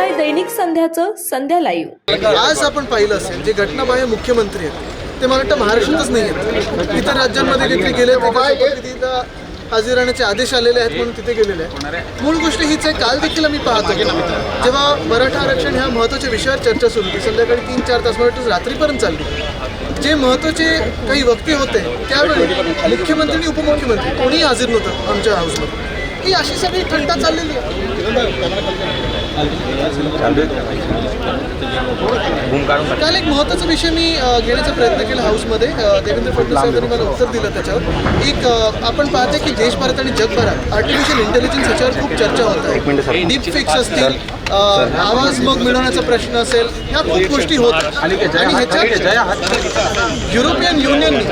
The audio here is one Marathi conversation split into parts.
शिवाय दैनिक संध्याचं संध्या लाईव्ह। आज आपण पाहिलं असेल जे घटनाबाह्य मुख्यमंत्री आहेत ते मला वाटतं महाराष्ट्रातच नाही आहेत, इतर राज्यांमध्ये देखील गेले, तिथं हजर राहण्याचे आदेश आलेले आहेत म्हणून तिथे गेलेले आहेत। मूळ गोष्ट हीच आहे, काल देखील आम्ही पाहतो जेव्हा मराठा आरक्षण ह्या महत्त्वाच्या विषयावर चर्चा सुरू होती, संध्याकाळी 3-4 तास वाटतं रात्रीपर्यंत चालली। जे महत्त्वाचे काही वक्ते होते त्यावेळी मुख्यमंत्री आणि उपमुख्यमंत्री कोणीही हजर नव्हतं आमच्या हाऊसमध्ये। ही अशी सगळी थंडा चाललेली आहे। काल एक महत्त्वाचा विषय मी घेण्याचा प्रयत्न केला हाऊसमध्ये, देवेंद्र फडणवीस साहेबांनी मला उत्तर दिलं त्याच्यावर। एक आपण पाहते की देशभरात आणि जगभरात आर्टिफिशियल इंटेलिजन्स याच्यावर खूप चर्चा होत आहे। डीप फेक्स असतील, आवाज मग मिळवण्याचा प्रश्न असेल, ह्या खूप गोष्टी होतात। आणि ह्याच्यात युरोपियन युनियनने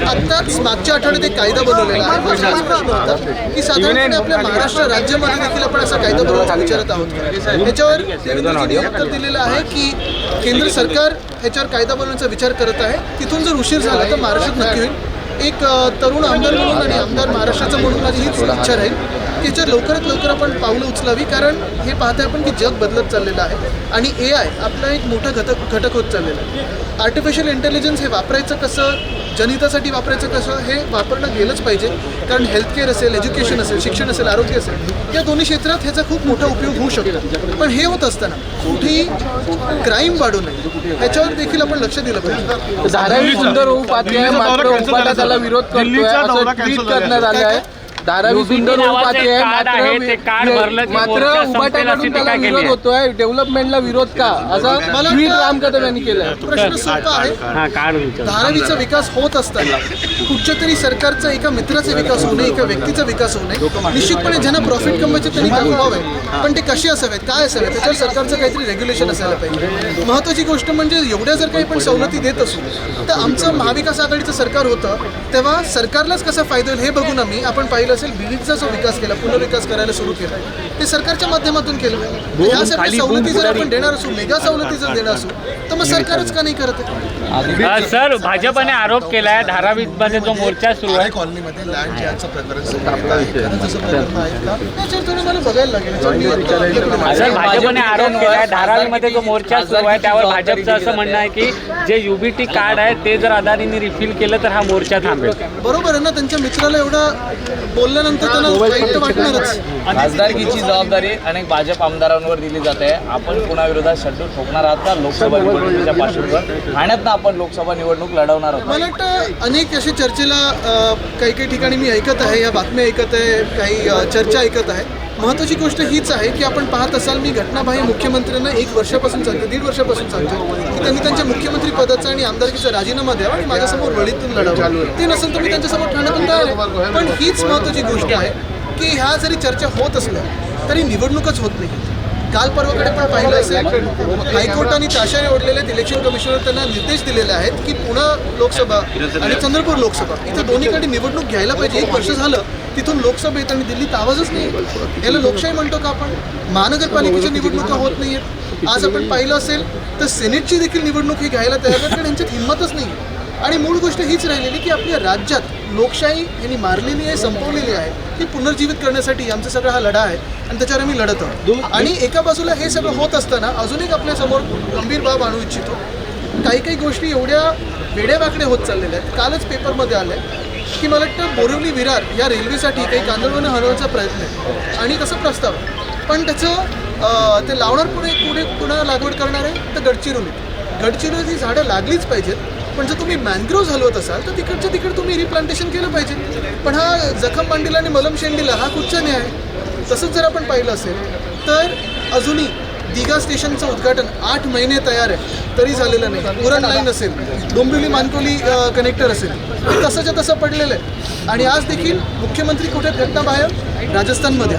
आत्ताच मागच्या आठवड्यात एक कायदा बनवलेला आहे। माझा प्रश्न होता की साधारणपणे आपल्या महाराष्ट्र राज्यामध्ये देखील आपण असा कायदा बनवण्याचा विचारत आहोत। ह्याच्यावर देवेंद्रजींनी उत्तर दिलेलं आहे की केंद्र सरकार ह्याच्यावर कायदा बनवण्याचा विचार करत आहे। तिथून जर उशीर झाला तर महाराष्ट्रात नक्की होईल। एक तरुण आमदार म्हणून आणि आमदार महाराष्ट्राचा म्हणून माझी हीच इच्छा राहील की याच्यावर लवकरात लवकर आपण पावलं उचलावी, कारण हे पाहताय आपण की जग बदलत चाललेलं आहे आणि AI आपला एक मोठा घटक होत चाललेला आहे। आर्टिफिशियल इंटेलिजन्स हे वापरायचं कसं, जनहितासाठी वापरायचं कसं हे वापरणं गेलंच पाहिजे, कारण हेल्थकेअर असेल, एज्युकेशन असेल, शिक्षण असेल, आरोग्य असेल, या दोन्ही क्षेत्रात ह्याचा खूप मोठा उपयोग होऊ शकतो। पण हे होत असताना कुठेही क्राईम वाढू नये ह्याच्यावर देखील आपण लक्ष दिलं पाहिजे। धारावी सुंदर होऊ पाहते मात्र उपाटा त्याला विरोध करतोय असं ट्विट करण्यात आलं आहे। धारावी सुंदर होऊ पाहते मात्र उपाटाकडून त्याला विरोध होतोय, डेव्हलपमेंटला विरोध का असं ट्विट राम कदम यांनी केलं। प्रश्न सोपा आहे, धारावीचा विकास होत असताना कुठच्या तरी सरकारचा एका मित्राचा विकास होऊ नये, एका व्यक्तीचा विकास होऊ नये। निश्चितपणे ज्यांना प्रॉफिट कमवायचे त्यांनी कमवावे, पण ते कसे असावेत, काय असावेत त्याच्यावर सरकारचं काहीतरी रेग्युलेशन असायला पाहिजे। महत्त्वाची गोष्ट म्हणजे एवढ्या जर काही आपण सवलती देत असू तर आमचं महाविकास आघाडीचं सरकार होतं तेव्हा सरकारलाच कसा फायदा होईल हे बघून आपण पाहिलं असेल बीडचा जो विकास केला, पुनर्विकास करायला सुरू केला ते सरकारच्या माध्यमातून केलं। यासाठी सवलती जर आपण देणार असू, मेगा सवलती जर देणार असू तर मग सरकारच का नाही करत आहे? सर, भाजपने आरोप केलाय धारावीमध्ये जो मोर्चा सुरू आहे कॉलनीमध्ये लँड याचं प्रकरण मला बघायला लागेल। सर, भाजपने आरोप केलाय धारावीमध्ये जो मोर्चा सुरू आहे त्यावर भाजपचं असं म्हणणं आहे की जे UBT कार्ड आहे ते जर अदानींनी रिफिल केलं तर हा मोर्चा थांबेल। बरोबर आहे ना, त्यांच्या मित्राला एवढं बोलल्यानंतर त्यांना वाईट वाटणारच। खासदारकीची जबाबदारी अनेक भाजप आमदारांवर दिली जाते। आपण कोणाविरोधात शड्डू ठोकणार आहात का? लोकसभा निवडणुकीच्या पार्श्वभूमीवर ठाण्यातनं आपण लोकसभा निवडणूक लढवणार आहोत। मला वाटतं अनेक असे चर्चेला काही ठिकाणी मी ऐकत आहे, या बातम्या ऐकत आहे, काही चर्चा ऐकत आहे। महत्त्वाची गोष्ट हीच आहे की आपण पाहत असाल मी घटनाबाह्य मुख्यमंत्र्यांना 1 वर्षापासून सांगतो, 1.5 वर्षापासून सांगतो की त्यांनी त्यांच्या मुख्यमंत्री पदाचा आणि आमदारकीचा राजीनामा द्यावा आणि माझ्यासमोर वळीतून लढावं। ते नसेल तर मी त्यांच्यासमोर ठाण्यातून लढेन। पण हीच महत्त्वाची गोष्ट आहे की ह्या जरी चर्चा होत असल्या तरी निवडणूकच होत नाही। काल परवाकडे पण पाहिलं असेल हायकोर्टाने ताशाने ओढलेले इलेक्शन कमिशनर त्यांना निर्देश दिलेले आहेत की पुणे लोकसभा आणि चंद्रपूर लोकसभा इथे दोन्हीकडे निवडणूक घ्यायला पाहिजे। 1 वर्ष झालं तिथून लोकसभेत आणि दिल्लीत आवाजच नाही। याला लोकशाही म्हणतो का आपण? महानगरपालिकेच्या निवडणुका होत नाही आहेत। आज आपण पाहिलं असेल तर सेनेटची देखील निवडणूक ही घ्यायला तयार आहेत, कारण यांच्यात हिंमतच नाही। आणि मूळ गोष्ट हीच राहिलेली की आपल्या राज्यात लोकशाही यांनी मारलेली आहे, संपवलेली आहे, ती पुनर्जीवित करण्यासाठी आमचा सगळा हा लढा आहे आणि त्याच्यावर आम्ही लढत आहोत। आणि एका बाजूला हे सगळं होत असताना अजून एक आपल्यासमोर गंभीर बाब आणू इच्छितो। काही गोष्टी एवढ्या वेड्यावाकड्या होत चाललेल्या आहेत। कालच पेपरमध्ये आलं आहे की मला वाटतं बोरिवली विरार या रेल्वेसाठी काही कांदळवनं हलवण्याचा प्रयत्न आहे आणि तसा प्रस्ताव, पण त्याचं ते लावणार पुन्हा लागवड करणार आहे तर गडचिरोलीत ही झाडं लागलीच पाहिजेत। पण जर तुम्ही मॅनग्रोव्ज हलवत असाल तर तिकडच्या तिकडे तुम्ही रिप्लांटेशन केलं पाहिजे। पण हा जखम मांडीला आणि मलम शेंडीला हा कुठचा न्याय? तसंच जर आपण पाहिलं असेल तर अजूनही दिघा स्टेशनचं उद्घाटन 8 महिने तयार आहे तरी झालेलं नाही। उरण लाईन असेल, डोंबिवली मानकोली कनेक्टर असेल, हे तसंच्या तसं पडलेलं आहे। आणि आज देखील मुख्यमंत्री कुठे घटनाबाहेर राजस्थानमध्ये